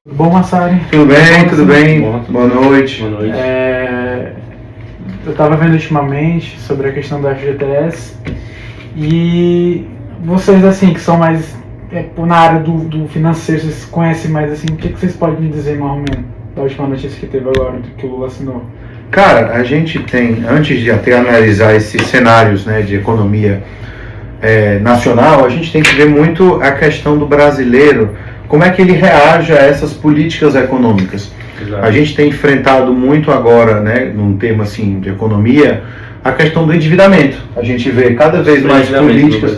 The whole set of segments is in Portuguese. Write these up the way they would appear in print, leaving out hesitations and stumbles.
Tudo bom, Massari? Tudo bem, tudo bem. Boa noite. Boa noite. Eu estava vendo ultimamente sobre a questão do FGTS e vocês, assim, que são mais na área do financeiro, vocês conhecem mais, assim, o que vocês podem me dizer, mais ou menos, da última notícia que teve agora, do que o Lula assinou? Cara, a gente tem, antes de até analisar esses cenários, né, de economia nacional, a gente tem que ver muito a questão do brasileiro, como é que ele reage a essas políticas econômicas. Exato. A gente tem enfrentado muito agora, né, num tema assim de economia, a questão do endividamento. A gente vê cada vez mais políticas.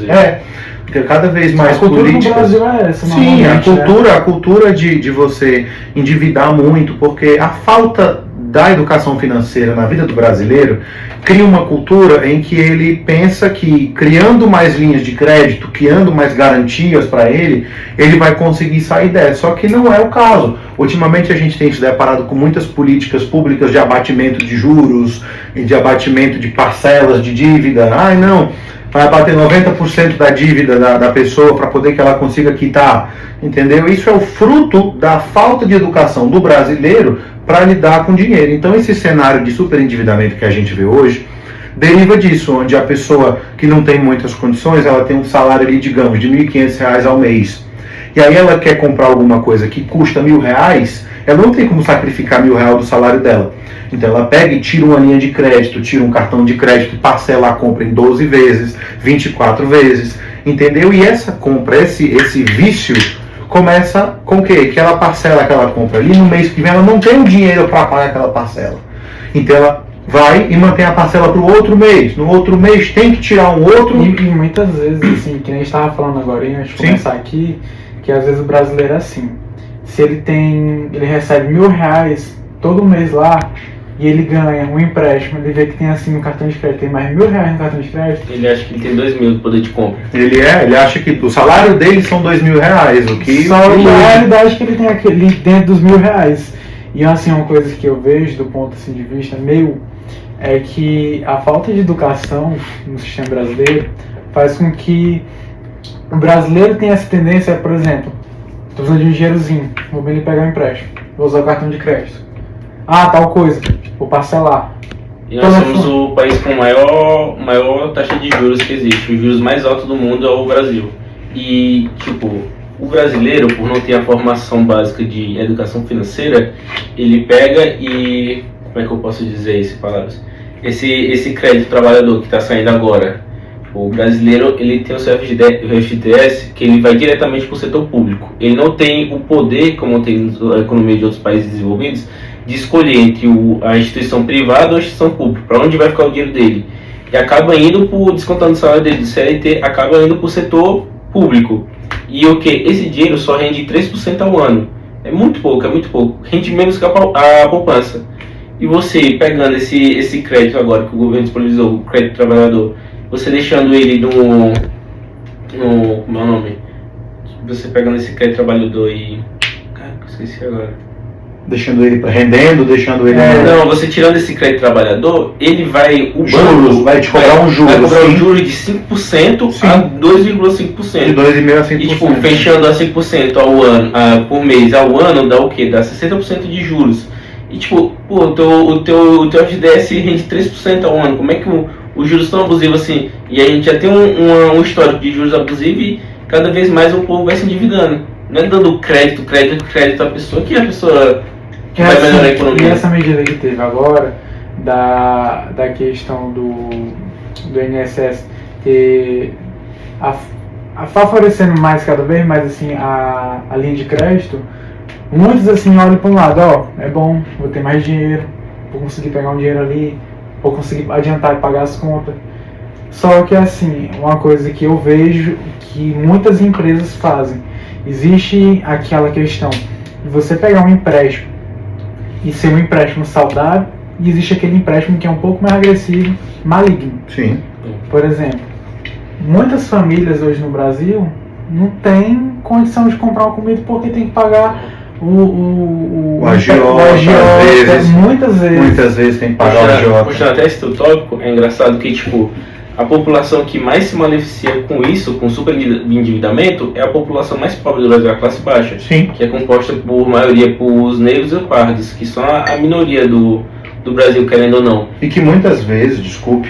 Cada vez mais políticas. A cultura do Brasil é essa, sim, a cultura de você endividar muito, porque a falta da educação financeira na vida do brasileiro cria uma cultura em que ele pensa que criando mais linhas de crédito, criando mais garantias para ele vai conseguir sair dessa. Só que não é o caso. Ultimamente a gente tem se deparado com muitas políticas públicas de abatimento de juros, de abatimento de parcelas de dívida. Ai, não, vai abater 90% da dívida da pessoa para poder que ela consiga quitar. Entendeu? Isso é o fruto da falta de educação do brasileiro para lidar com dinheiro. Então esse cenário de superendividamento que a gente vê hoje deriva disso, onde a pessoa que não tem muitas condições, ela tem um salário ali, digamos, de R$ 1.500 ao mês. E aí ela quer comprar alguma coisa que custa R$1.000, ela não tem como sacrificar R$1.000 do salário dela. Então ela pega e tira uma linha de crédito, tira um cartão de crédito e parcela a compra em 12 vezes, 24 vezes, entendeu? E essa compra, esse vício começa com o quê? Que ela parcela aquela compra ali, no mês que vem ela não tem o dinheiro para pagar aquela parcela. Então ela vai e mantém a parcela para o outro mês. No outro mês tem que tirar um outro. E muitas vezes, assim, que a gente estava falando agora, antes de começar aqui, que às vezes o brasileiro é assim. Se ele recebe R$1.000 todo mês lá, e ele ganha um empréstimo, ele vê que tem assim no cartão de crédito, tem mais R$1.000 no cartão de crédito. Ele acha que ele tem 2.000 de poder de compra. Ele acha que o salário dele são R$2.000, o que... Só que a realidade é que ele tem aquele dentro dos R$1.000. E assim, uma coisa que eu vejo do ponto assim, de vista meu, é que a falta de educação no sistema brasileiro faz com que o brasileiro tenha essa tendência, por exemplo, estou precisando de um dinheirozinho, vou ele pegar um empréstimo, vou usar o cartão de crédito. Ah, tal coisa, vou parcelar. E nós somos o país com maior taxa de juros que existe. Os juros mais altos do mundo é o Brasil. E, o brasileiro, por não ter a formação básica de educação financeira, ele pega e... Como é que eu posso dizer isso em palavras? Esse crédito trabalhador que está saindo agora, o brasileiro, ele tem o seu FGTS, que ele vai diretamente para o setor público. Ele não tem o poder, como tem a economia de outros países desenvolvidos, de escolher entre a instituição privada ou a instituição pública, para onde vai ficar o dinheiro dele. E acaba indo, descontando o salário dele do CLT, acaba indo para o setor público. E o que? Esse dinheiro só rende 3% ao ano. É muito pouco. Rende menos que a poupança. E você, pegando esse crédito agora que o governo disponibilizou, o crédito trabalhador, você deixando ele no como é o nome? Você pegando esse crédito trabalhador e... Cara, eu esqueci agora. Deixando ele rendendo, deixando ele... Não, você tirando esse crédito trabalhador, ele vai... O banco vai te cobrar um juro. Vai cobrar um juro de 5% a 2,5%. De 2,5% a 5%. E fechando a 5% ao ano, por mês ao ano, dá o quê? Dá 60% de juros. E o teu FGTS rende 3% ao ano. Como é que os juros estão abusivos assim? E a gente já tem um histórico de juros abusivos e cada vez mais o povo vai se endividando. Não é dando crédito à pessoa, que a pessoa vai melhorar a economia. E essa medida que teve agora, da questão do INSS ter favorecendo mais, cada vez mais assim, a linha de crédito, muitos assim olham para um lado, é bom, vou ter mais dinheiro, vou conseguir pegar um dinheiro ali, vou conseguir adiantar e pagar as contas. Só que assim, uma coisa que eu vejo que muitas empresas fazem, existe aquela questão de você pegar um empréstimo e ser um empréstimo saudável, e existe aquele empréstimo que é um pouco mais agressivo, maligno. Sim. Por exemplo, muitas famílias hoje no Brasil não têm condição de comprar uma comida porque tem que pagar o agiota, muitas vezes tem que pagar o agiota. Puxando até esse tópico, é engraçado que a população que mais se beneficia com isso, com superendividamento, é a população mais pobre do Brasil, a classe baixa, Sim. que é composta por maioria por negros e pardos, que são a minoria do Brasil, querendo ou não. E que muitas vezes, desculpe,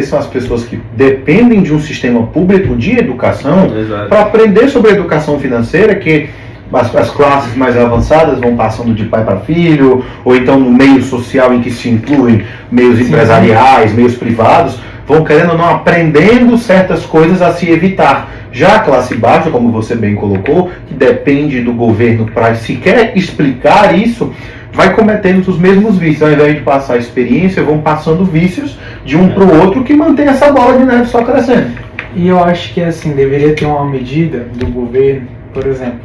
são as pessoas que dependem de um sistema público de educação Exato. para aprender sobre educação financeira, que as classes mais avançadas vão passando de pai para filho, ou então no meio social em que se incluem meios empresariais, meios privados, vão querendo ou não aprendendo certas coisas a se evitar. Já a classe baixa, como você bem colocou, que depende do governo para sequer explicar isso, vai cometendo os mesmos vícios. Ao invés de passar a experiência, vão passando vícios de um para o outro que mantém essa bola de neve só crescendo. E eu acho que assim, deveria ter uma medida do governo, por exemplo.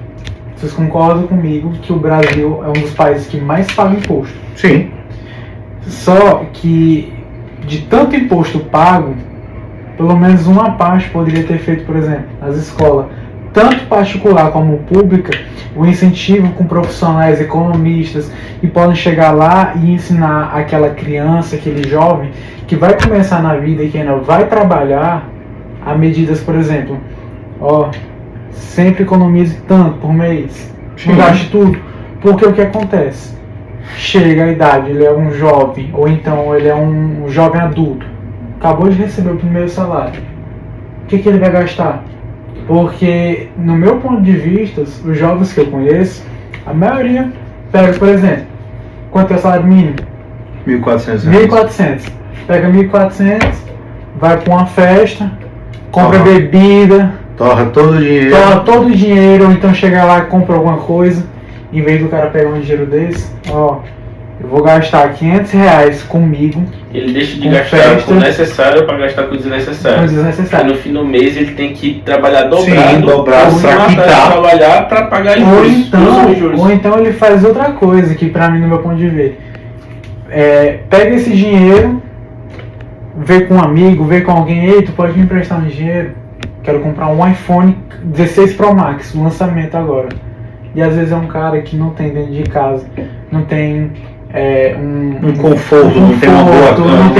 Vocês concordam comigo que o Brasil é um dos países que mais paga imposto? Sim. Só que de tanto imposto pago, pelo menos uma parte poderia ter feito, por exemplo, nas escolas, tanto particular como pública, o incentivo com profissionais economistas que podem chegar lá e ensinar aquela criança, aquele jovem que vai começar na vida e que ainda vai trabalhar, a medidas, por exemplo, sempre economize tanto por mês, não gaste tudo, porque o que acontece? Chega a idade, ele é um jovem, ou então ele é um jovem adulto, acabou de receber o primeiro salário, o que ele vai gastar? Porque, no meu ponto de vista, os jovens que eu conheço, a maioria pega, por exemplo, quanto é o salário mínimo? R$ 1.400. Pega 1.400, vai para uma festa, compra bebida, torra todo o dinheiro. Ou então chega lá e compra alguma coisa, em vez do cara pegar um dinheiro desse, eu vou gastar R$500 comigo. Ele deixa de gastar com o necessário para gastar com o desnecessário. E no fim do mês ele tem que trabalhar dobrado para trabalhar para pagar juros. Ou então ele faz outra coisa que pra mim, no meu ponto de ver, pega esse dinheiro, vê com um amigo, vê com alguém, ei, tu pode me emprestar um dinheiro? Quero comprar um iPhone 16 Pro Max, lançamento agora. E às vezes é um cara que não tem dentro de casa, não tem um conforto, não tem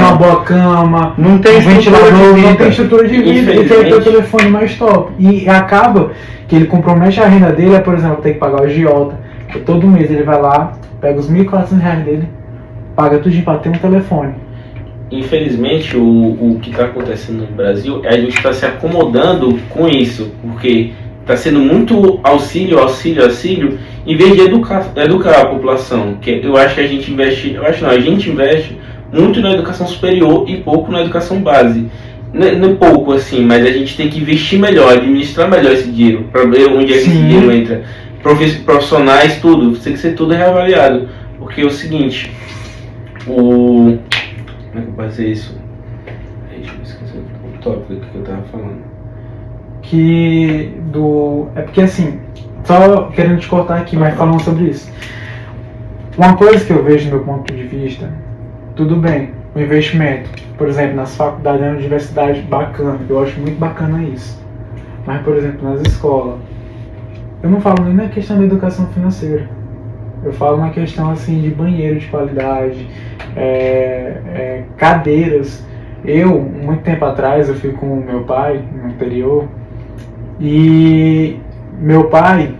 uma boa cama, não tem ventilador, não tem estrutura de vida, e tem o telefone mais top. E acaba que ele compromete a renda dele, por exemplo, tem que pagar o agiota. Todo mês ele vai lá, pega os R$1.400 dele, paga tudo para ter um telefone. Infelizmente, o que está acontecendo no Brasil é a gente está se acomodando com isso, porque está sendo muito auxílio, em vez de educar a população. Que eu acho que a gente investe, a gente investe muito na educação superior e pouco na educação base. Não pouco assim, mas a gente tem que investir melhor, administrar melhor esse dinheiro, para ver onde esse dinheiro entra. Profissionais, tudo, tem que ser tudo reavaliado, porque é o seguinte, como é que eu passei isso? Deixa eu esquecer o tópico que eu tava falando. É porque assim, só querendo te cortar aqui, mas falando sobre isso. Uma coisa que eu vejo do meu ponto de vista, tudo bem, o investimento, por exemplo, nas faculdades, na universidade, bacana, eu acho muito bacana isso. Mas, por exemplo, nas escolas, eu não falo nem na questão da educação financeira. Eu falo na questão assim de banheiro de qualidade, cadeiras. Muito tempo atrás, eu fui com o meu pai no interior e meu pai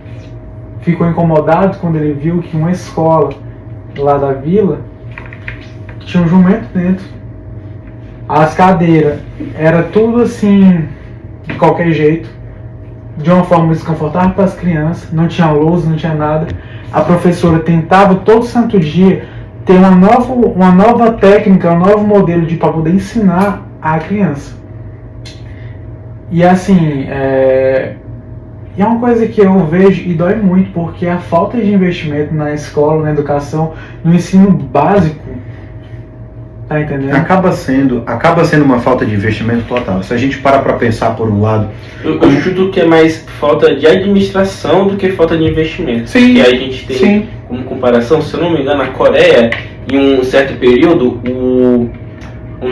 ficou incomodado quando ele viu que uma escola lá da vila tinha um jumento dentro. As cadeiras era tudo assim, de qualquer jeito, de uma forma desconfortável para as crianças, não tinha lousa, não tinha nada. A professora tentava todo santo dia ter uma nova técnica, um novo modelo para poder ensinar a criança. E assim, é uma coisa que eu vejo e dói muito, porque a falta de investimento na escola, na educação, no ensino básico, tá entendendo? Acaba sendo uma falta de investimento total. Se a gente para pensar por um lado... Eu chuto que é mais falta de administração do que falta de investimento. Sim. E a gente tem, como comparação, se eu não me engano, a Coreia, em um certo período, a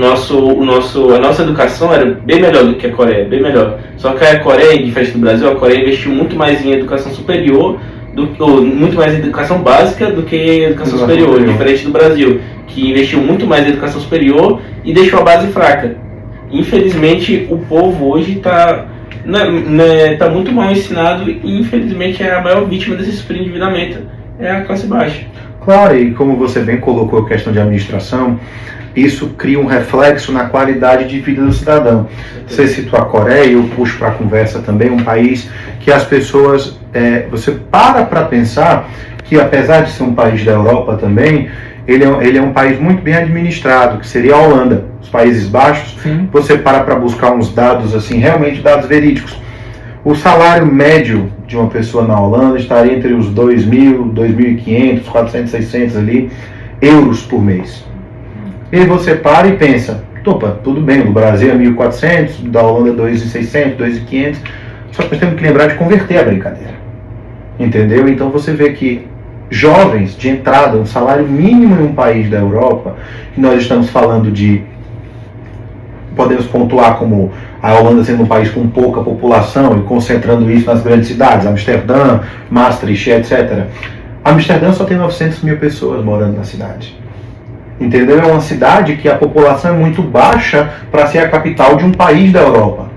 nossa educação era bem melhor do que a Coreia, bem melhor. Só que a Coreia, diferente do Brasil, a Coreia investiu muito mais em educação superior, muito mais em educação básica do que em educação superior, diferente do Brasil, que investiu muito mais em educação superior e deixou a base fraca. infelizmente o povo hoje está tá muito mal ensinado e infelizmente a maior vítima desse superendividamento é a classe baixa. Claro, e como você bem colocou a questão de administração, isso cria um reflexo na qualidade de vida do cidadão. Você citou a Coreia, eu puxo para a conversa também, um país que as pessoas, você para pensar que apesar de ser um país da Europa também, ele é um país muito bem administrado, que seria a Holanda, os Países Baixos. Sim. Você para buscar uns dados, assim, realmente dados verídicos. O salário médio de uma pessoa na Holanda estaria entre os 2.000, 2.500, 400, 600 ali, euros por mês. E aí você para e pensa, opa, tudo bem, no Brasil é 1.400, da Holanda é 2.600, 2.500, só que nós temos que lembrar de converter a brincadeira. Entendeu? Então você vê que jovens de entrada, um salário mínimo em um país da Europa, que nós estamos falando de, podemos pontuar como a Holanda sendo um país com pouca população e concentrando isso nas grandes cidades, Amsterdã, Maastricht, etc. Amsterdã só tem 900 mil pessoas morando na cidade. Entendeu? É uma cidade que a população é muito baixa para ser a capital de um país da Europa.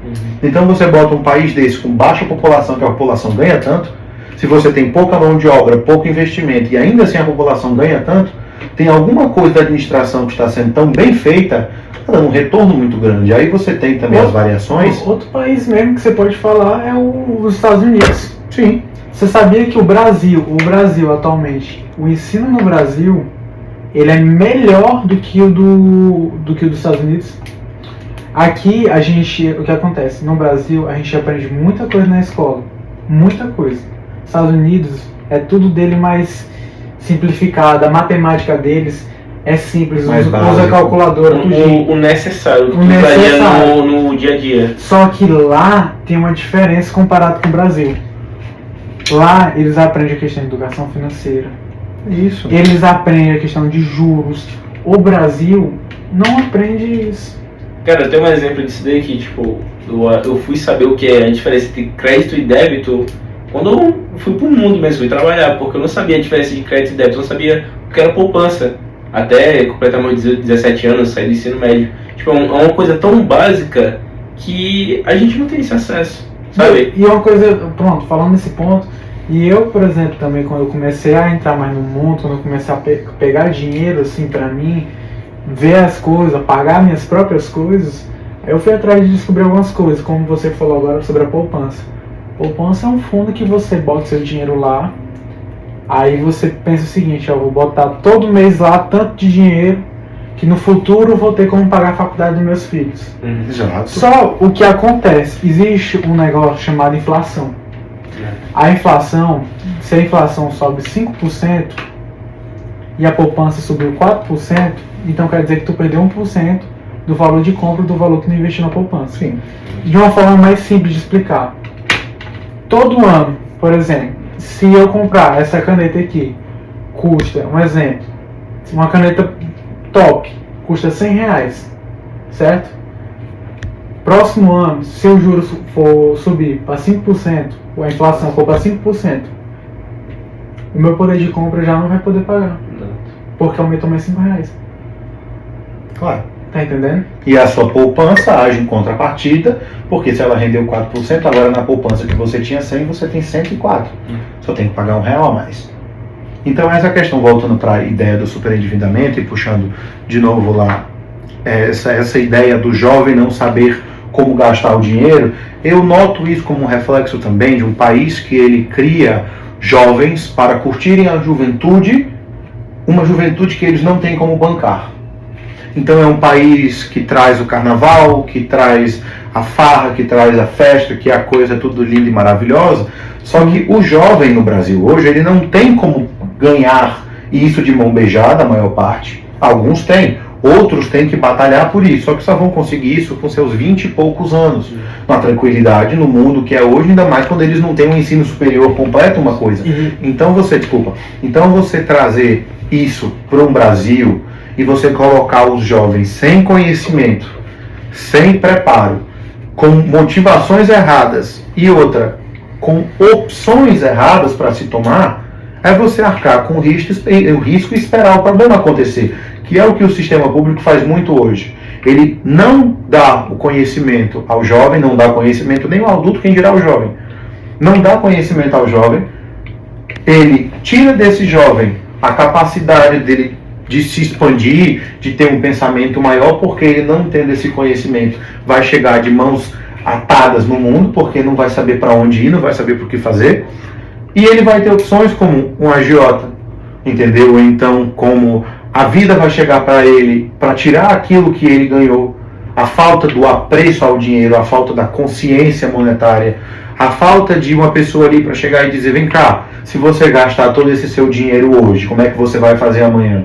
Então você bota um país desse com baixa população, que a população ganha tanto, se você tem pouca mão de obra, pouco investimento e ainda assim a população ganha tanto, tem alguma coisa da administração que está sendo tão bem feita, está dando um retorno muito grande. Aí você tem também as variações. Outro país mesmo que você pode falar é os Estados Unidos. Sim. Você sabia que o Brasil atualmente, o ensino no Brasil, ele é melhor do que o dos Estados Unidos? Aqui o que acontece? No Brasil a gente aprende muita coisa na escola, muita coisa. Estados Unidos é tudo dele mais simplificado, a matemática deles é simples, usa calculadora, o necessário, que usaria no dia a dia. Só que lá tem uma diferença comparado com o Brasil. Lá eles aprendem a questão de educação financeira. Isso. Eles aprendem a questão de juros. O Brasil não aprende isso. Cara, eu tenho um exemplo disso daí que, tipo, eu fui saber o que é a diferença entre crédito e débito quando eu fui pro mundo mesmo, fui trabalhar, porque eu não sabia a diferença de crédito e débito, eu não sabia o que era poupança. Até completar meus 17 anos, sair do ensino médio. Tipo, é uma coisa tão básica que a gente não tem esse acesso, sabe? E uma coisa, pronto, falando nesse ponto, e eu, por exemplo, também, quando eu comecei a entrar mais no mundo, quando eu comecei a pegar dinheiro, assim, pra mim, ver as coisas, pagar minhas próprias coisas, eu fui atrás de descobrir algumas coisas, como você falou agora sobre a poupança. Poupança é um fundo que você bota seu dinheiro lá, aí você pensa o seguinte, eu vou botar todo mês lá tanto de dinheiro que no futuro eu vou ter como pagar a faculdade dos meus filhos. Exato. Só o que acontece, existe um negócio chamado inflação. A inflação, se a inflação sobe 5% e a poupança subiu 4%, então quer dizer que tu perdeu 1% do valor de compra do valor que tu investiu na poupança. Sim. De uma forma mais simples de explicar. Todo ano, por exemplo, se eu comprar essa caneta aqui, custa, um exemplo, uma caneta top, custa R$100, certo? Próximo ano, se o juros for subir para 5%, ou a inflação for para 5%, o meu poder de compra já não vai poder pagar. Porque aumentou mais R$5. Claro. Tá entendendo? E a sua poupança age em contrapartida, porque se ela rendeu 4%, agora na poupança que você tinha 100, você tem 104. Só tem que pagar R$1 a mais. Então essa questão, voltando para a ideia do superendividamento e puxando de novo lá, essa ideia do jovem não saber como gastar o dinheiro, eu noto isso como um reflexo também de um país que ele cria jovens para curtirem a juventude, uma juventude que eles não têm como bancar. Então é um país que traz o carnaval, que traz a farra, que traz a festa, que a coisa é tudo linda e maravilhosa. Só que o jovem no Brasil hoje, ele não tem como ganhar isso de mão beijada, a maior parte. Alguns têm, outros têm que batalhar por isso. Só que só vão conseguir isso com seus 20 e poucos anos. Na tranquilidade, no mundo que é hoje, ainda mais quando eles não têm um ensino superior completo, uma coisa. Então você trazer isso para um Brasil e você colocar os jovens sem conhecimento, sem preparo, com motivações erradas e outra, com opções erradas para se tomar, é você arcar com o risco e esperar o problema acontecer, que é o que o sistema público faz muito hoje. ele não dá o conhecimento ao jovem, não dá conhecimento nem ao adulto, quem dirá ao jovem. Não dá conhecimento ao jovem, ele tira desse jovem a capacidade dele de se expandir, de ter um pensamento maior, porque ele não tendo esse conhecimento vai chegar de mãos atadas no mundo, porque não vai saber para onde ir, não vai saber por que fazer, e ele vai ter opções como um agiota, entendeu? Então, como a vida vai chegar para ele para tirar aquilo que ele ganhou, a falta do apreço ao dinheiro, a falta da consciência monetária, a falta de uma pessoa ali para chegar e dizer, vem cá, se você gastar todo esse seu dinheiro hoje, como é que você vai fazer amanhã?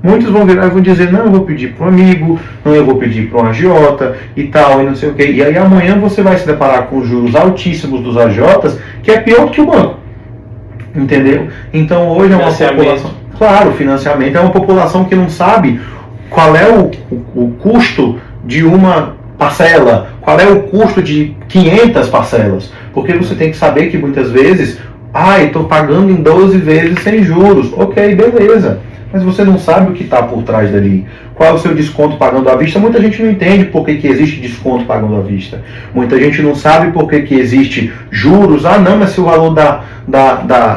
Muitos vão virar e vão dizer, não, eu vou pedir para um amigo, não, eu vou pedir para um agiota e tal, e não sei o quê. E aí amanhã você vai se deparar com os juros altíssimos dos agiotas, que é pior do que o banco. Entendeu? Então hoje é uma população... Claro, financiamento é uma população que não sabe qual é o custo de uma parcela, qual é o custo de 500 parcelas. Porque você tem que saber que muitas vezes, estou pagando em 12 vezes sem juros. Ok, beleza. Mas você não sabe o que está por trás dali. Qual é o seu desconto pagando à vista? Muita gente não entende por que existe desconto pagando à vista. Muita gente não sabe por que existe juros. Não, mas se o valor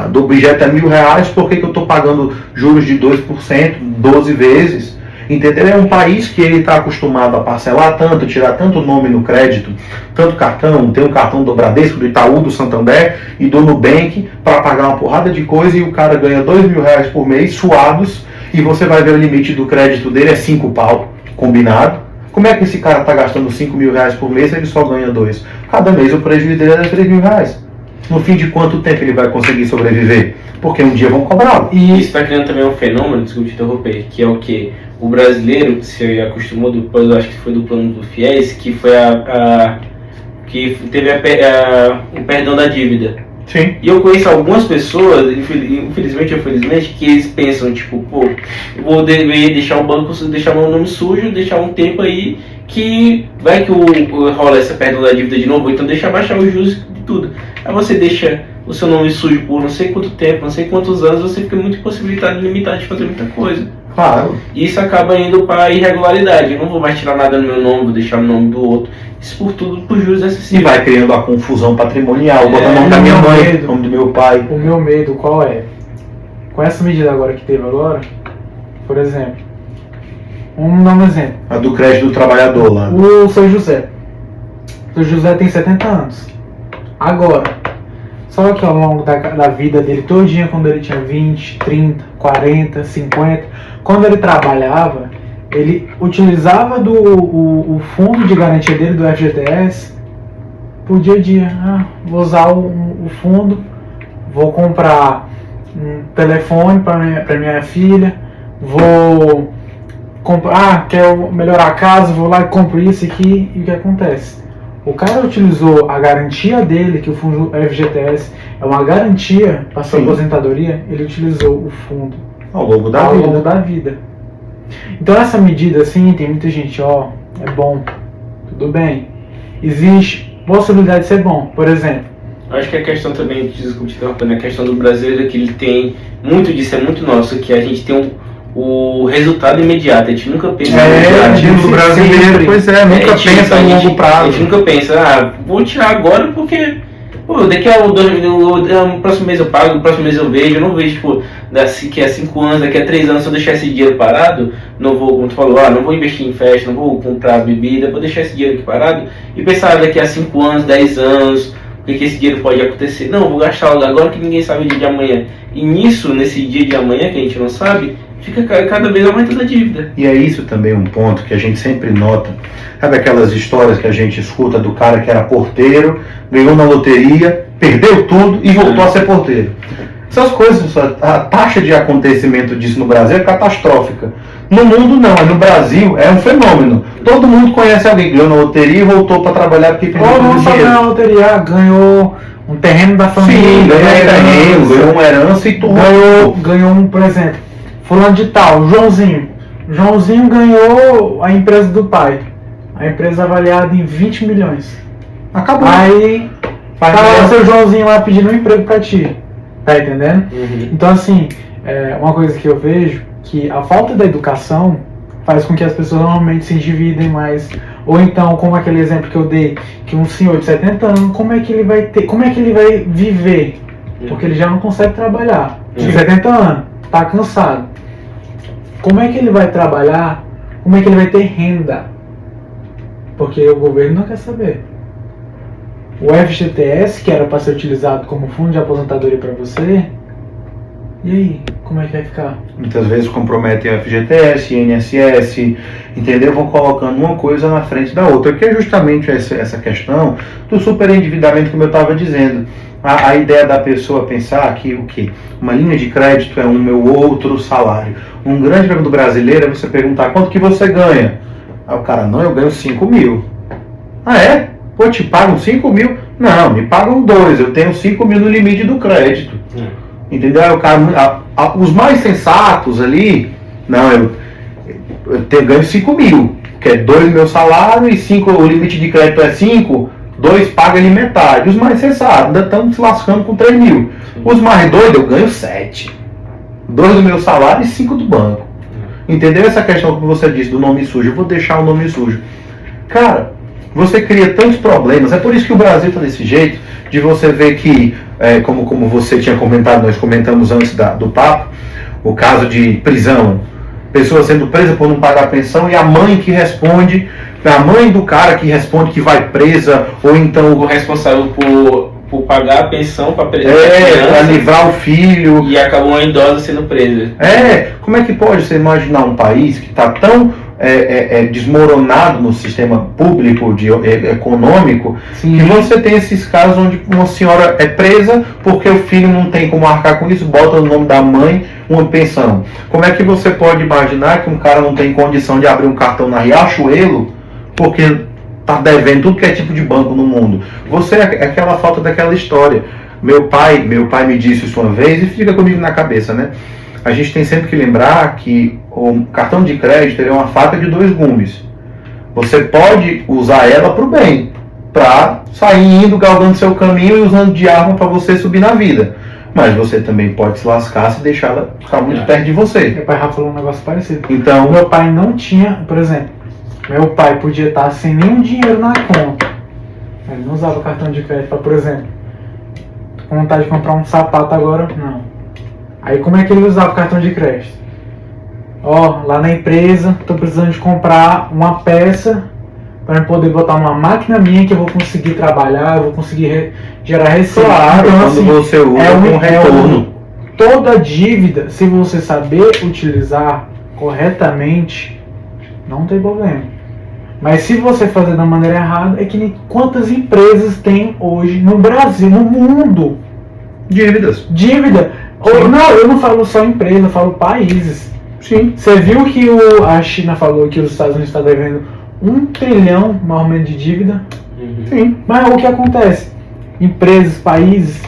do objeto é R$1.000, por que eu estou pagando juros de 2%, 12 vezes? Entendeu? É um país que ele está acostumado a parcelar tanto, tirar tanto nome no crédito, tanto cartão, tem um cartão do Bradesco, do Itaú, do Santander e do Nubank para pagar uma porrada de coisa e o cara ganha R$2.000 por mês, suados, e você vai ver o limite do crédito dele é 5 pau, combinado. Como é que esse cara está gastando R$5.000 por mês e ele só ganha 2? Cada mês o prejuízo dele é R$3.000. No fim de quanto tempo ele vai conseguir sobreviver? Porque um dia vão cobrá-lo. E isso está criando também um fenômeno, desculpe te interromper, que é o quê? O brasileiro se acostumou, depois eu acho que foi do plano do FIES, que foi que teve o perdão da dívida. Sim. E eu conheço algumas pessoas, infelizmente ou felizmente, que eles pensam, tipo, eu vou deixar o banco, deixar meu nome sujo, deixar um tempo aí, que vai que rola essa perdão da dívida de novo, então deixa baixar os juros de tudo. Aí você deixa o seu nome sujo por não sei quanto tempo, não sei quantos anos, você fica muito impossibilitado, limitado de fazer muita coisa. Claro. E isso acaba indo para irregularidade. Eu não vou mais tirar nada no meu nome, vou deixar o nome do outro. Isso por tudo por juros excessivos. E vai criando a confusão patrimonial. Bota o nome da minha mãe, o nome do meu pai. O meu medo qual é? Com essa medida agora que teve agora, por exemplo, vamos dar um exemplo. A do crédito do trabalhador lá. O seu José. O seu José tem 70 anos. Agora, só que ao longo da vida dele todinha, quando ele tinha 20, 30, 40, 50, quando ele trabalhava, ele utilizava o fundo de garantia dele, do FGTS, pro dia a dia. Vou usar o fundo, vou comprar um telefone para minha filha, vou comprar, quero melhorar a casa, vou lá e compro isso aqui, e o que acontece? O cara utilizou a garantia dele, que o fundo FGTS é uma garantia para sua aposentadoria, ele utilizou o fundo ao longo da vida. Então essa medida, assim, tem muita gente, é bom, tudo bem. Existe possibilidade de ser bom, por exemplo. Acho que a questão também, desculpe te interromper, a questão do brasileiro é que ele tem muito disso, é muito nosso, que a gente tem o resultado imediato, a gente nunca pensa no brasileiro, pois nunca pensa a longo prazo. A gente nunca pensa, vou tirar agora porque daqui a próximo mês eu pago, no próximo mês eu vejo, eu não vejo, tipo, daqui a 5 anos, daqui a 3 anos, se eu deixar esse dinheiro parado, não vou, como tu falou, não vou investir em festa, não vou comprar bebida, vou deixar esse dinheiro aqui parado e pensar daqui a 5 anos, 10 anos, o que esse dinheiro pode acontecer. Não, vou gastar agora que ninguém sabe o dia de amanhã. E nisso, nesse dia de amanhã que a gente não sabe, fica cada vez aumentando a dívida. E é isso também um ponto que a gente sempre nota. Sabe aquelas histórias que a gente escuta do cara que era porteiro, ganhou na loteria, perdeu tudo e voltou a ser porteiro. Essas coisas, a taxa de acontecimento disso no Brasil é catastrófica. No mundo não, no Brasil é um fenômeno. Todo mundo conhece alguém que ganhou na loteria e voltou para trabalhar porque perdeu não tudo só ganhou na loteria, ganhou um terreno da família. Sim, ganhou um terreno, ganhou uma herança e tudo. Ganhou por exemplo, fulano de tal, Joãozinho. Joãozinho ganhou a empresa do pai. A empresa avaliada em 20 milhões. Acabou. Aí, tá o seu Joãozinho lá pedindo um emprego pra ti. Tá entendendo? Uhum. Então, assim, uma coisa que eu vejo, que a falta da educação faz com que as pessoas normalmente se endividem mais. Ou então, como aquele exemplo que eu dei, que um senhor de 70 anos, como é que ele vai viver? Porque ele já não consegue trabalhar. De 70 anos, tá cansado. Como é que ele vai trabalhar? Como é que ele vai ter renda? Porque o governo não quer saber. O FGTS, que era para ser utilizado como fundo de aposentadoria para você, e aí, como é que vai ficar? Muitas vezes comprometem o FGTS, INSS, entendeu? Vão colocando uma coisa na frente da outra, que é justamente essa questão do superendividamento, como eu estava dizendo. A ideia da pessoa pensar que o quê? Uma linha de crédito é um meu outro salário. Um grande problema do brasileiro é você perguntar quanto que você ganha. Aí o cara, não, eu ganho 5 mil. Ah, é? Pô, te pagam 5 mil? Não, me pagam 2, eu tenho 5 mil no limite do crédito. Entendeu? Aí o cara, os mais sensatos ali, não, eu ganho 5 mil, que é 2 meu salário e 5, o limite de crédito é 5, 2 paga ali metade. Os mais sensatos ainda estão se lascando com 3 mil. Os mais doidos, eu ganho 7. 2 do meu salário e 5 do banco. Entendeu? Essa questão que você disse do nome sujo, eu vou deixar o nome sujo. Cara, você cria tantos problemas, é por isso que o Brasil está desse jeito, de você ver que, como você tinha comentado, nós comentamos antes do papo, o caso de prisão, pessoa sendo presa por não pagar a pensão e a mãe que responde, a mãe do cara que responde que vai presa, ou então O responsável por pagar a pensão para para livrar o filho. E acabou uma idosa sendo presa. Como é que pode você imaginar um país que está tão desmoronado no sistema público econômico, Sim. que você tem esses casos onde uma senhora é presa porque o filho não tem como arcar com isso, bota no nome da mãe uma pensão. Como é que você pode imaginar que um cara não tem condição de abrir um cartão na Riachuelo porque está devendo tudo que é tipo de banco no mundo? Você é aquela falta daquela história. Meu pai me disse isso uma vez e fica comigo na cabeça, né? A gente tem sempre que lembrar que o cartão de crédito é uma faca de 2 gumes. Você pode usar ela para o bem, para sair indo, galgando seu caminho e usando de arma para você subir na vida. Mas você também pode se lascar se deixar ela ficar muito perto de você. Meu pai já falou um negócio parecido. Então, Meu pai não tinha, por exemplo, meu pai podia estar sem nenhum dinheiro na conta. Ele não usava cartão de crédito para, por exemplo, com vontade de comprar um sapato agora, não. Aí como é que ele usava o cartão de crédito? Lá na empresa, estou precisando de comprar uma peça para poder botar numa máquina minha que eu vou conseguir trabalhar, eu vou conseguir gerar receita. Claro, então, quando você usa com retorno. Toda dívida, se você saber utilizar corretamente, não tem problema. Mas se você fazer da maneira errada, é que nem quantas empresas tem hoje no Brasil, no mundo? Dívida. Não, eu não falo só empresa, eu falo países. Sim. Você viu que a China falou que os Estados Unidos estão devendo 1 trilhão mais ou menos de dívida? Sim. Mas o que acontece? Empresas, países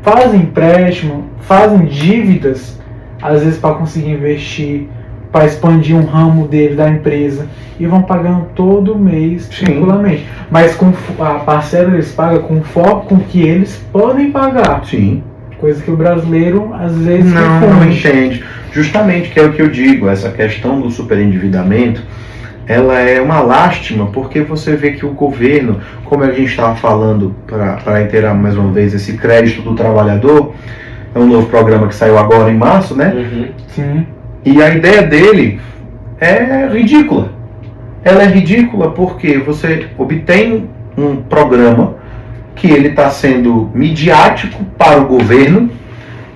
fazem empréstimo, fazem dívidas, às vezes para conseguir investir, para expandir um ramo dele da empresa, e vão pagando todo mês tranquilamente. Mas a parcela eles pagam com foco com que eles podem pagar. Sim. Coisa que o brasileiro às vezes não entende. Justamente, que é o que eu digo, essa questão do superendividamento, ela é uma lástima, porque você vê que o governo, como a gente estava falando, para inteirar mais uma vez esse crédito do trabalhador, é um novo programa que saiu agora em março, né? Sim. E a ideia dele é ridícula. Ela é ridícula porque você obtém um programa que ele está sendo midiático para o governo,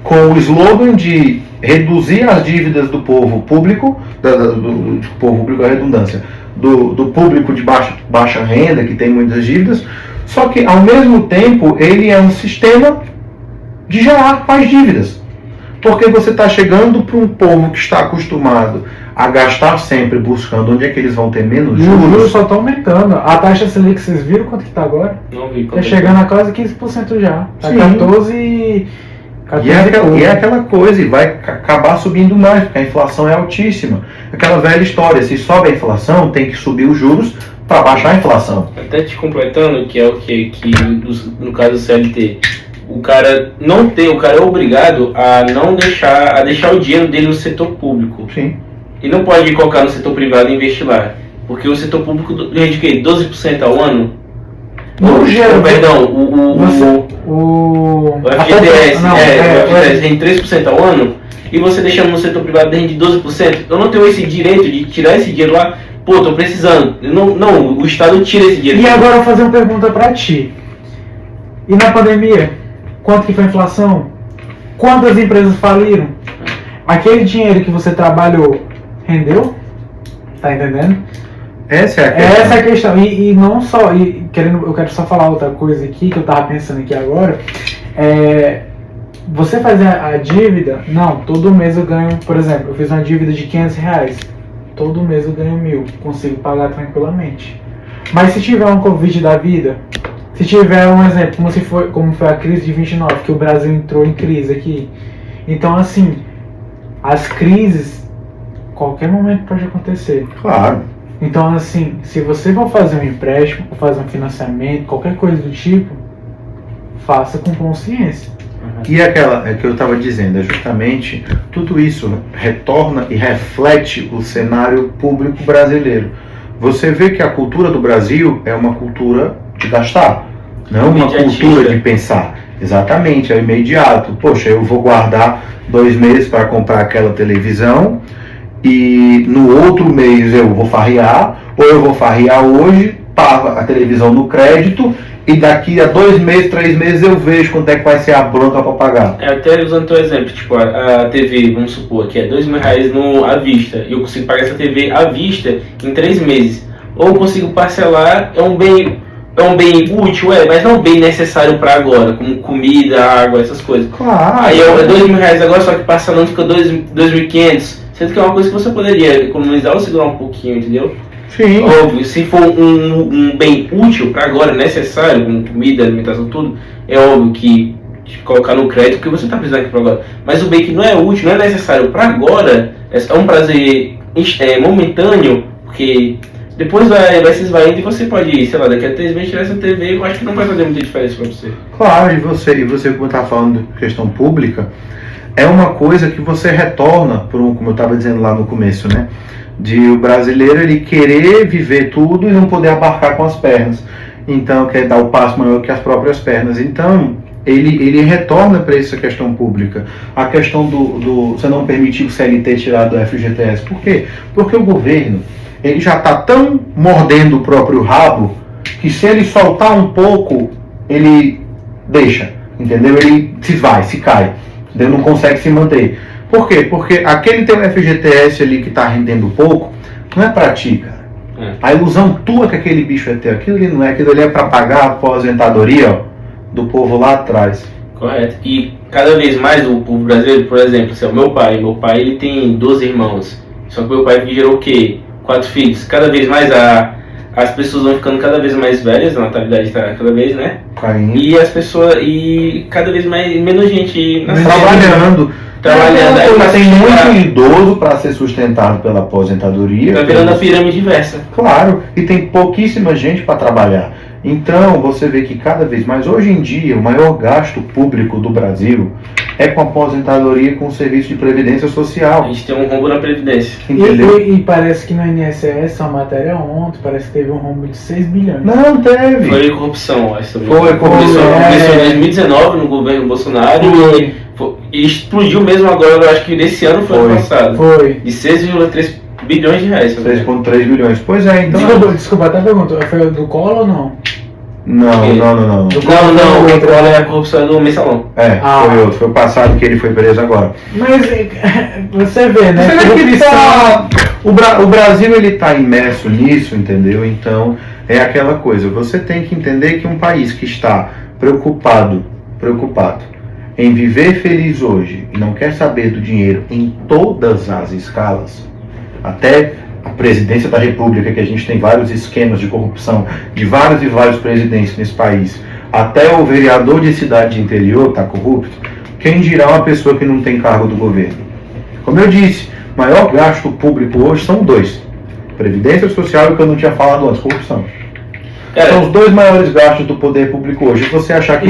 com o slogan de reduzir as dívidas do povo público, do povo público, a redundância, do público de baixa renda, que tem muitas dívidas, só que ao mesmo tempo ele é um sistema de gerar mais dívidas, porque você está chegando para um povo que está acostumado a gastar sempre buscando onde é que eles vão ter menos juros. E os juros só estão aumentando. A taxa Selic, vocês viram quanto que está agora? Não vi. Está chegando a quase 15% já. Está 14 e é aquela coisa, e vai acabar subindo mais, porque a inflação é altíssima. Aquela velha história, se sobe a inflação, tem que subir os juros para baixar a inflação. Até te completando, que é o que no caso do CLT, o cara é obrigado a não deixar o dinheiro dele no setor público. Sim. e não pode colocar no setor privado e investir lá. Porque o setor público rende o quê? 12% ao ano? Perdão, o FGTS, o FGTS rende 3% ao ano, e você deixando no setor privado rende 12%. Eu não tenho esse direito de tirar esse dinheiro lá. Pô, tô precisando. Não, o Estado tira esse dinheiro. E agora eu vou fazer uma pergunta pra ti. E na pandemia, quanto que foi a inflação? Quantas empresas faliram? Aquele dinheiro que você trabalhou rendeu? Tá entendendo? Essa é a questão. E não só, eu quero só falar outra coisa aqui, que eu tava pensando aqui agora. Você fazer a dívida, não, todo mês eu ganho, por exemplo, eu fiz uma dívida de R$500. Todo mês eu ganho 1.000, consigo pagar tranquilamente. Mas se tiver um Covid da vida, se tiver um exemplo, como foi a crise de 29, que o Brasil entrou em crise aqui. Então, assim, as crises, qualquer momento pode acontecer. Claro. Então, assim, se você for fazer um empréstimo, ou fazer um financiamento, qualquer coisa do tipo, faça com consciência. E aquela que eu estava dizendo, é justamente tudo isso retorna e reflete o cenário público brasileiro. Você vê que a cultura do Brasil é uma cultura de gastar, não uma cultura de pensar. Exatamente, é imediato. Poxa, eu vou guardar 2 meses para comprar aquela televisão e no outro mês eu vou farrear, ou eu vou farrear hoje, pago a televisão no crédito, e daqui a 2 meses, 3 meses eu vejo quanto é que vai ser a bronca para pagar. Até usando o teu exemplo, tipo, a TV, vamos supor, que é R$2.000 à vista, e eu consigo pagar essa TV à vista em 3 meses. Ou eu consigo parcelar, é um bem útil, mas não bem necessário para agora, como comida, água, essas coisas. Claro. Aí é R$2.000 agora, só que parcelando fica 2.500, sendo que é uma coisa que você poderia economizar ou segurar um pouquinho, entendeu? Sim. Óbvio, se for um bem útil para agora, necessário, como comida, alimentação, tudo, é óbvio que colocar no crédito que você está precisando aqui para agora. Mas o bem que não é útil, não é necessário para agora, é um prazer momentâneo, porque depois vai se esvaindo e você pode ir, sei lá, daqui a 3 meses tirar essa TV, eu acho que não vai fazer muita diferença para você. Claro, e você como estava falando de questão pública, é uma coisa que você retorna, como eu estava dizendo lá no começo, né? De o brasileiro ele querer viver tudo e não poder abarcar com as pernas. Então quer dar o passo maior que as próprias pernas. Então ele retorna para essa questão pública. A questão do você não permitir o CLT tirar do FGTS. Por quê? Porque o governo ele já está tão mordendo o próprio rabo que se ele soltar um pouco, ele deixa, entendeu? Ele se cai, entendeu? Não consegue se manter. Por quê? Porque aquele teu FGTS ali que está rendendo pouco, não é para ti, cara. A ilusão tua que aquele bicho é teu, aquilo ali não é, aquilo ali é para pagar a aposentadoria, ó, do povo lá atrás. Correto. E cada vez mais o povo brasileiro, por exemplo, assim, o meu pai ele tem 12 irmãos, só que meu pai gerou o quê? 4 filhos. Cada vez mais as pessoas vão ficando cada vez mais velhas, a natalidade está cada vez, né? Caindo. E cada vez menos gente trabalhando. Tem muito idoso para ser sustentado pela aposentadoria. Está virando a pirâmide inversa. Claro, e tem pouquíssima gente para trabalhar. Então você vê que cada vez mais, hoje em dia, o maior gasto público do Brasil é com a aposentadoria e com o serviço de previdência social. A gente tem um rombo na previdência. Entendeu? E parece que no INSS, a matéria ontem, parece que teve um rombo de 6 bilhões. Não teve. Foi corrupção, acho também. Foi corrupção. Começou em 2019 no governo Bolsonaro e explodiu mesmo agora, eu acho que desse ano foi ano passado. Foi. De 6,3 bilhões de reais. 6,3 bilhões. Pois é, então... Desculpa, até perguntou, foi do Collor ou não? Não. Não, o Collor é a corrupção do Mensalão. Foi outro. Foi o passado que ele foi preso agora. Mas você vê, né? O Brasil ele está imerso nisso, entendeu? Então é aquela coisa. Você tem que entender que um país que está preocupado em viver feliz hoje e não quer saber do dinheiro em todas as escalas, até a presidência da República, que a gente tem vários esquemas de corrupção de vários e vários presidentes nesse país, até o vereador de cidade de interior está corrupto, quem dirá uma pessoa que não tem cargo do governo? Como eu disse, o maior gasto público hoje são 2: previdência social e o que eu não tinha falado antes, corrupção. São os 2 maiores gastos do poder público hoje. Se você achar que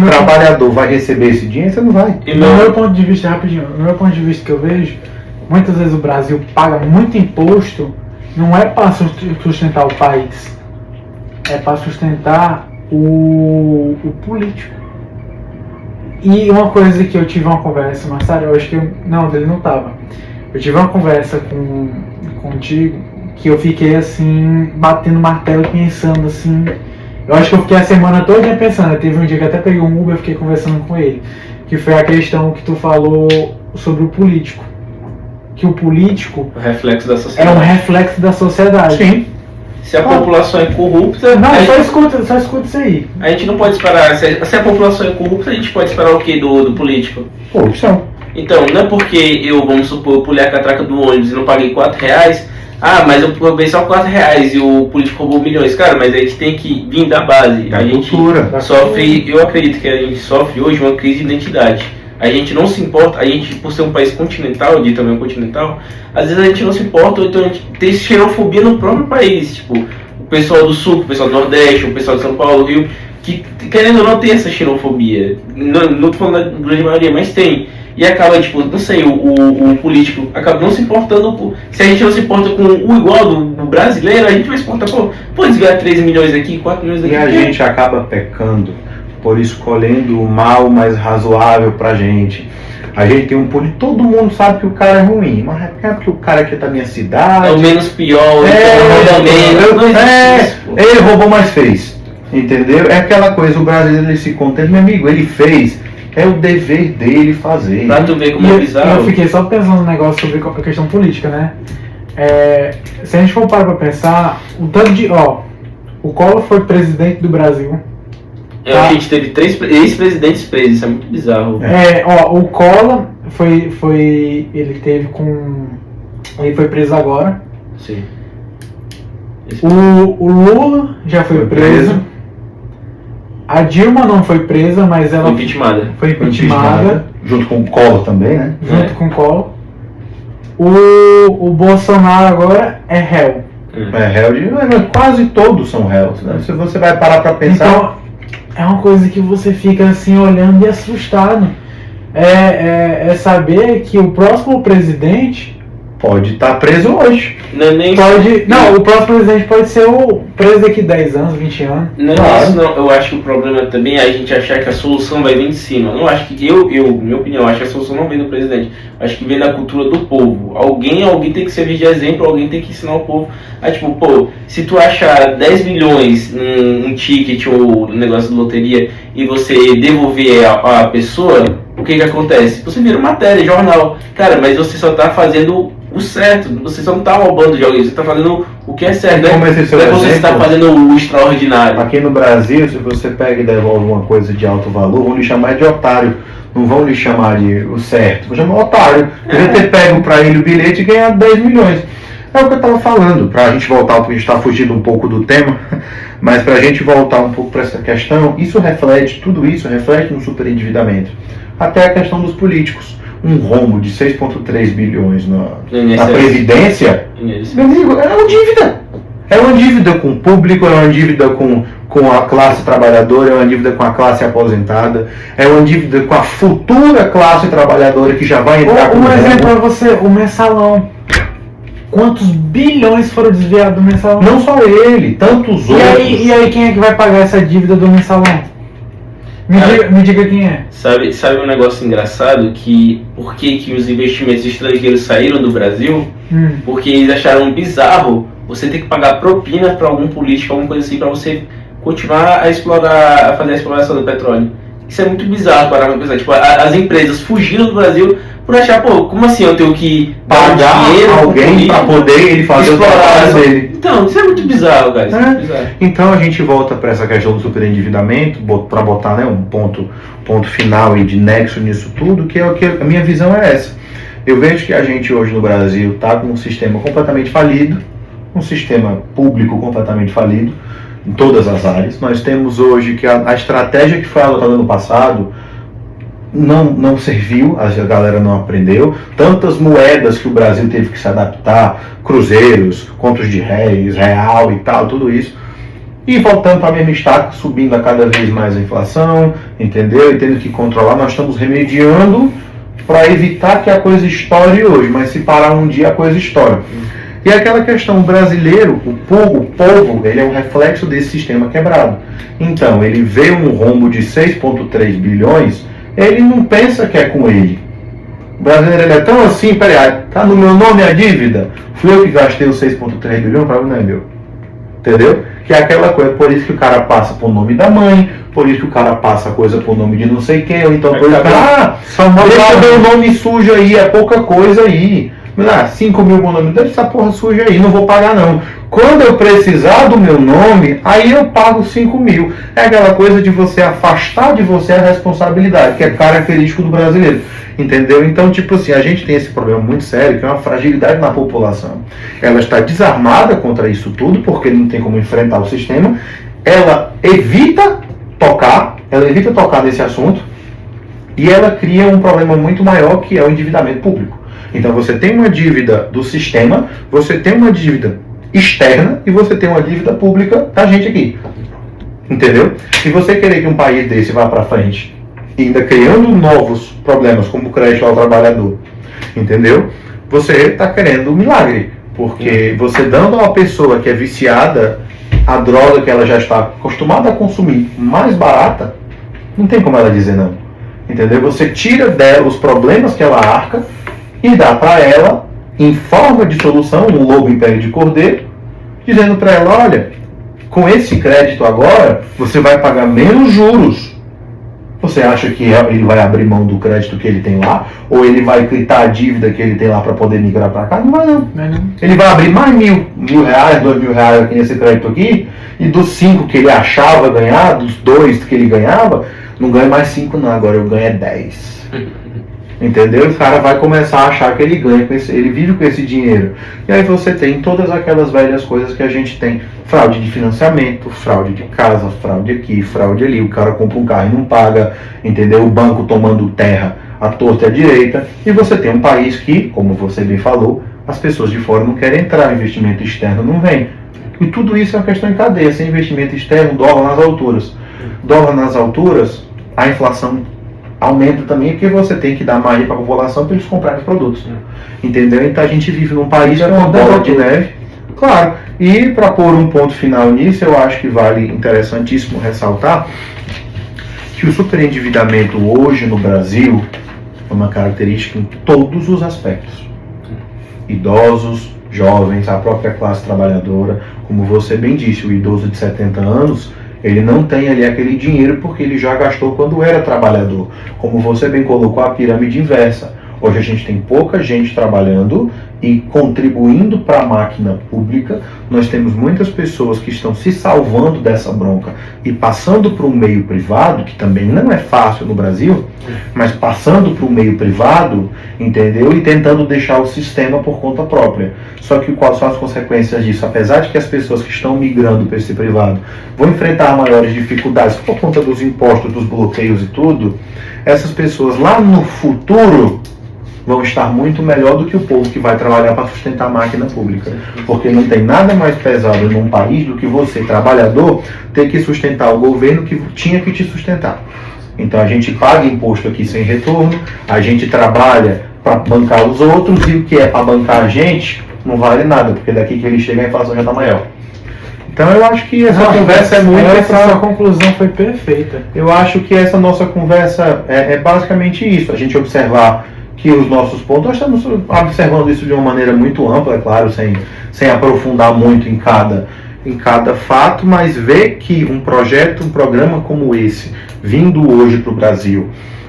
trabalhador vai receber esse dinheiro, você não vai. No meu ponto de vista, rapidinho, no meu ponto de vista que eu vejo, muitas vezes o Brasil paga muito imposto, não é para sustentar o país, é para sustentar o político. E uma coisa que eu tive uma conversa, mas sério, eu acho que não, dele não tava. Eu tive uma conversa contigo que eu fiquei assim, batendo martelo, pensando assim. Eu acho que eu fiquei a semana toda pensando. Teve um dia que até peguei um Uber e fiquei conversando com ele. Que foi a questão que tu falou sobre o político. Que o político O reflexo da é sociedade. um reflexo da sociedade. Sim. Se a população é corrupta, Não, a só gente, escuta isso aí. a gente não pode esperar. Se a população é corrupta, a gente pode esperar o quê do político? Corrupção. Então, não é porque eu, vamos supor, eu pulei a catraca do ônibus e não paguei R$4, mas eu paguei só R$4 e o político roubou milhões. Cara, mas a gente tem que vir da base. Da A gente cultura. sofre, eu acredito que a gente sofre hoje uma crise de identidade. A gente não se importa, a gente, por ser um país continental, de tamanho continental, às vezes a gente não se importa, ou então a gente tem xenofobia no próprio país. Tipo, o pessoal do Sul, o pessoal do Nordeste, o pessoal de São Paulo, do Rio, que querendo ou não tem essa xenofobia. Não tô falando da grande maioria, mas tem. E acaba, tipo, não sei, o político acaba não se importando. Se a gente não se importa com o igual do brasileiro, a gente vai se importar, pô, desviar 3 milhões aqui, 4 milhões aqui. E a gente acaba pecando por escolhendo o mal mais razoável pra gente. A gente tem um político, todo mundo sabe que o cara é ruim, mas é porque o cara aqui é da minha cidade. É o menos pior, então menos. Não existe isso, pô. Ele roubou, mas fez. Entendeu? É aquela coisa, o brasileiro ele se contenta, meu amigo, ele fez, é o dever dele fazer. Pra tu ver como E é eu bizarro. fiquei só pensando no negócio sobre a questão política, né? Se a gente for parar pra pensar, o tanto de. O Collor foi presidente do Brasil. Eu acho que a gente teve 3 ex-presidentes presos, isso é muito bizarro. O Collor ele teve com. Ele foi preso agora. Sim. O Lula já foi preso. A Dilma não foi presa, mas ela Foi impeachmentada. foi impeachmentada. Junto com o Collor também, né? Junto com o Collor. O Bolsonaro agora é réu. É réu de. Quase todos são réus, né? Se você vai parar pra pensar. Então, é uma coisa que você fica assim olhando e assustado. É saber que o próximo presidente pode estar preso hoje. Não é nem pode. Não, o próximo presidente pode ser o preso daqui 10 anos, 20 anos. Não é Claro. isso, não. Eu acho que o problema também é a gente achar que a solução vai vir de cima. Eu não acho que minha opinião, acho que a solução não vem do presidente. Acho que vem da cultura do povo. Alguém tem que servir de exemplo, alguém tem que ensinar o povo. Tipo, pô, se tu achar 10 milhões num ticket ou no negócio de loteria e você devolver a pessoa, o que acontece? Você vira matéria, jornal. Cara, mas você só tá fazendo o certo, você só não tá roubando de alguém, você tá fazendo o que é certo, Como esse seu não é você exemplo, está fazendo o extraordinário. Aqui no Brasil, se você pega e devolve uma coisa de alto valor, vão lhe chamar de otário. Não vão lhe chamar de o certo, vão chamar otário. Podia ter pego pra ele o bilhete e ganhado 10 milhões. É o que eu tava falando, pra gente voltar, porque a gente tá fugindo um pouco do tema, mas pra gente voltar um pouco pra essa questão, tudo isso reflete no superendividamento. Até a questão dos políticos. Um rombo de 6,3 bilhões na Previdência, meu amigo, é uma dívida. É uma dívida com o público, é uma dívida com a classe trabalhadora, é uma dívida com a classe aposentada, é uma dívida com a futura classe trabalhadora que já vai entrar com Um o exemplo rombo. para você, o mensalão. Quantos bilhões foram desviados do mensalão? Não só ele, tantos outros. E aí quem é que vai pagar essa dívida do mensalão? Me diga quem é. Sabe um negócio engraçado? Por que os investimentos estrangeiros saíram do Brasil? Porque eles acharam bizarro você ter que pagar propina para algum político, alguma coisa assim, para você continuar a fazer a exploração do petróleo. Isso é muito bizarro para pensar. Tipo, as empresas fugiram do Brasil por achar, pô, como assim eu tenho que Pagar dinheiro alguém para poder ele fazer o trabalho dele. Então, isso é muito bizarro, cara. Isso é muito bizarro. Então a gente volta para essa questão do superendividamento, para botar, né, um ponto final e de nexo nisso tudo, que é o que a minha visão é essa. Eu vejo que a gente hoje no Brasil está com um sistema completamente falido, um sistema público completamente falido, em todas as áreas. Nós temos hoje que a estratégia que foi adotada no passado não serviu, a galera não aprendeu. Tantas moedas que o Brasil teve que se adaptar, cruzeiros, contos de réis, real e tal, tudo isso. E voltando para a mesma estaca, subindo a cada vez mais a inflação, entendeu? E tendo que controlar, nós estamos remediando para evitar que a coisa estoure hoje, mas se parar um dia a coisa estoura. E aquela questão, o brasileiro, o povo, ele é um reflexo desse sistema quebrado. Então, ele vê um rombo de 6,3 bilhões, ele não pensa que é com ele. O brasileiro ele é tão assim, peraí, tá no meu nome a dívida? Fui eu que gastei os 6,3 bilhões, para mim não é meu. Entendeu? Que é aquela coisa, por isso que o cara passa por nome da mãe, por isso que o cara passa coisa por nome de não sei quem, ou então por isso que deixa meu nome sujo aí, é pouca coisa aí. 5 mil com o nome, deixa essa porra suja aí, não vou pagar não. Quando eu precisar do meu nome, aí eu pago 5 mil. É aquela coisa de você afastar de você a responsabilidade, que é característico do brasileiro. Entendeu? Então, tipo assim, a gente tem esse problema muito sério, que é uma fragilidade na população. Ela está desarmada contra isso tudo, porque não tem como enfrentar o sistema. Ela evita tocar nesse assunto, e ela cria um problema muito maior, que é o endividamento público. Então, você tem uma dívida do sistema, você tem uma dívida externa, e você tem uma dívida pública da gente aqui. Entendeu? Se você querer que um país desse vá para frente, ainda criando novos problemas, como o crédito ao trabalhador, entendeu? Você está querendo um milagre, porque você dando a uma pessoa que é viciada a droga que ela já está acostumada a consumir mais barata, não tem como ela dizer não, entendeu? Você tira dela os problemas que ela arca e dá para ela, em forma de solução, um lobo em pele de cordeiro, dizendo para ela, olha, com esse crédito agora, você vai pagar menos juros. Você acha que ele vai abrir mão do crédito que ele tem lá? Ou ele vai quitar a dívida que ele tem lá para poder migrar para cá? Não vai não. Ele vai abrir mais mil reais, 2 mil reais aqui nesse crédito aqui, e dos 5 que ele achava ganhar, dos 2 que ele ganhava, não ganha mais 5 não, agora eu ganho 10. Entendeu? O cara vai começar a achar que ele ganha, ele vive com esse dinheiro. E aí você tem todas aquelas velhas coisas que a gente tem. Fraude de financiamento, fraude de casa, fraude aqui, fraude ali. O cara compra um carro e não paga, entendeu? O banco tomando terra à torta e à direita. E você tem um país que, como você bem falou, as pessoas de fora não querem entrar, investimento externo não vem. E tudo isso é uma questão em cadeia. Sem investimento externo, dólar nas alturas. Dólar nas alturas, a inflação aumenta também, porque você tem que dar margem para a população para eles comprarem os produtos. Entendeu? Então a gente vive num país que é uma bola de neve. Claro. E para pôr um ponto final nisso, eu acho que vale interessantíssimo ressaltar que o superendividamento hoje no Brasil é uma característica em todos os aspectos. Idosos, jovens, a própria classe trabalhadora, como você bem disse, o idoso de 70 anos, ele não tem ali aquele dinheiro porque ele já gastou quando era trabalhador. Como você bem colocou, a pirâmide inversa. Hoje a gente tem pouca gente trabalhando e contribuindo para a máquina pública. Nós temos muitas pessoas que estão se salvando dessa bronca e passando para o meio privado, que também não é fácil no Brasil, mas passando para o meio privado, entendeu? E tentando deixar o sistema por conta própria. Só que quais são as consequências disso? Apesar de que as pessoas que estão migrando para esse privado vão enfrentar maiores dificuldades por conta dos impostos, dos bloqueios e tudo, essas pessoas lá no futuro vão estar muito melhor do que o povo que vai trabalhar para sustentar a máquina pública. Porque não tem nada mais pesado num país do que você, trabalhador, ter que sustentar o governo que tinha que te sustentar. Então a gente paga imposto aqui sem retorno, a gente trabalha para bancar os outros, e o que é para bancar a gente não vale nada, porque daqui que ele chega a inflação já está maior. Então eu acho que essa conversa é muito... Essa conclusão foi perfeita. Eu acho que essa nossa conversa é basicamente isso, a gente observar que os nossos pontos, nós estamos observando isso de uma maneira muito ampla, é claro, sem aprofundar muito em cada fato, mas ver que um programa como esse, vindo hoje para o Brasil,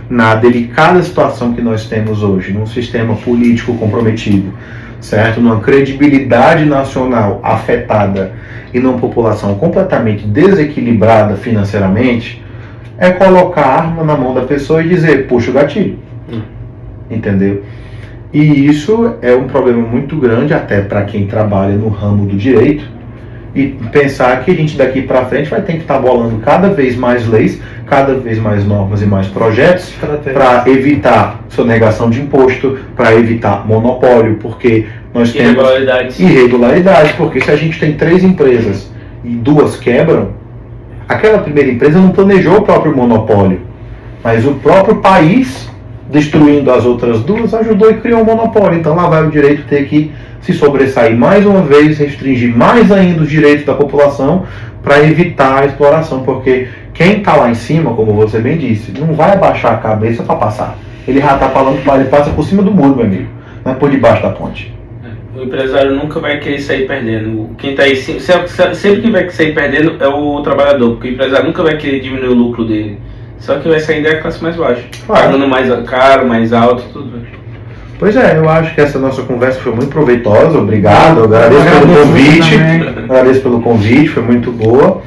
na delicada situação que nós temos hoje, num sistema político comprometido, certo? Numa credibilidade nacional afetada e numa população completamente desequilibrada financeiramente, é colocar a arma na mão da pessoa e dizer, puxa o gatilho. Entendeu? E isso é um problema muito grande até para quem trabalha no ramo do direito, e pensar que a gente daqui para frente vai ter que estar bolando cada vez mais leis, cada vez mais normas e mais projetos para evitar sonegação de imposto, para evitar monopólio, porque nós temos irregularidades, porque se a gente tem 3 empresas e 2 quebram, aquela primeira empresa não planejou o próprio monopólio, mas o próprio país destruindo as outras duas, ajudou e criou um monopólio. Então lá vai o direito ter que se sobressair mais uma vez, restringir mais ainda os direitos da população para evitar a exploração, porque quem está lá em cima, como você bem disse, não vai abaixar a cabeça para passar. Ele já está falando que ele passa por cima do muro, meu amigo, não é por debaixo da ponte. O empresário nunca vai querer sair perdendo. Quem está aí, sempre que vai sair perdendo é o trabalhador, porque o empresário nunca vai querer diminuir o lucro dele. Só que vai sair da classe mais baixa, pagando mais caro, mais alto, tudo. Pois é, eu acho que essa nossa conversa foi muito proveitosa, obrigado, agradeço pelo convite, foi muito boa,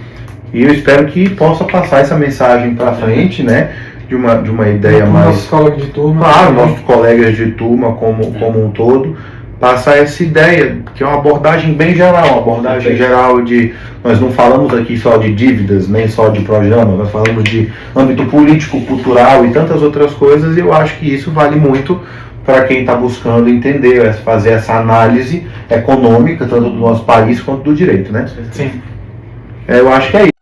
e eu espero que possa passar essa mensagem para frente, né, de uma ideia mais... Nossos colegas de turma. Claro, nossos colegas de turma como um todo, passar essa ideia, que é uma abordagem bem geral, uma abordagem geral de... Nós não falamos aqui só de dívidas, nem só de programas, nós falamos de âmbito político, cultural e tantas outras coisas, e eu acho que isso vale muito para quem está buscando entender, fazer essa análise econômica, tanto do nosso país quanto do direito, né? Sim. Eu acho que é isso.